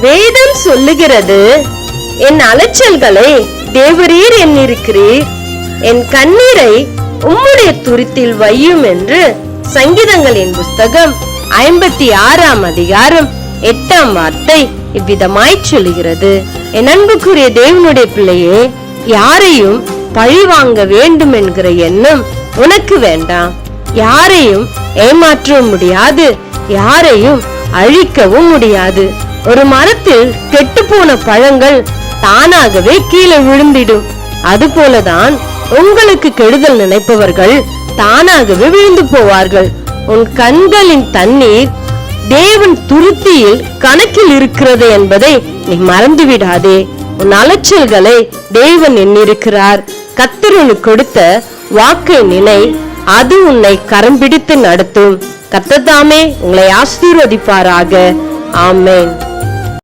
வேதம் சொல்லுகிறது, என் அலைச்சல்களை தேவரீர் எண்ணிருக்கிறீர், என் கண்ணீரை உம்முடைய துருத்தில் வையும் என்று சங்கீதங்களின் புஸ்தகம் 56ஆம் அதிகாரம் 8ஆம் வார்த்தை இவ்விதமாய் சொல்லுகிறது. என் அன்புக்குரிய தேவனுடைய பிள்ளையே, யாரையும் பழி வாங்க வேண்டும் என்கிற எண்ணம் உனக்கு வேண்டாம். யாரையும் ஏமாற்றவும் முடியாது, யாரையும் அழிக்கவும் முடியாது. ஒரு மரத்தில் கெட்டு போன பழங்கள் தானாகவே கீழே விழுந்திடும். அதுபோலதான் உங்களுக்கு கெடுதல் நினைப்பவர்கள் தானாகவே விழுந்து போவார்கள். உன் கண்களின் தண்ணீர் தேவன் துருத்தியில் கணக்கில் இருக்கிறது என்பதை நீ மறந்து விடாதே. உன் அலைச்சல்களை தேவன் எண்ணிருக்கிறார். கர்த்தர் உனக்கு கொடுத்த வாக்கை நினை, அது உன்னை கரம் பிடித்து நடத்தும். கர்த்தர் தாமே உங்களை ஆசீர்வதிப்பாராக. ஆமென்.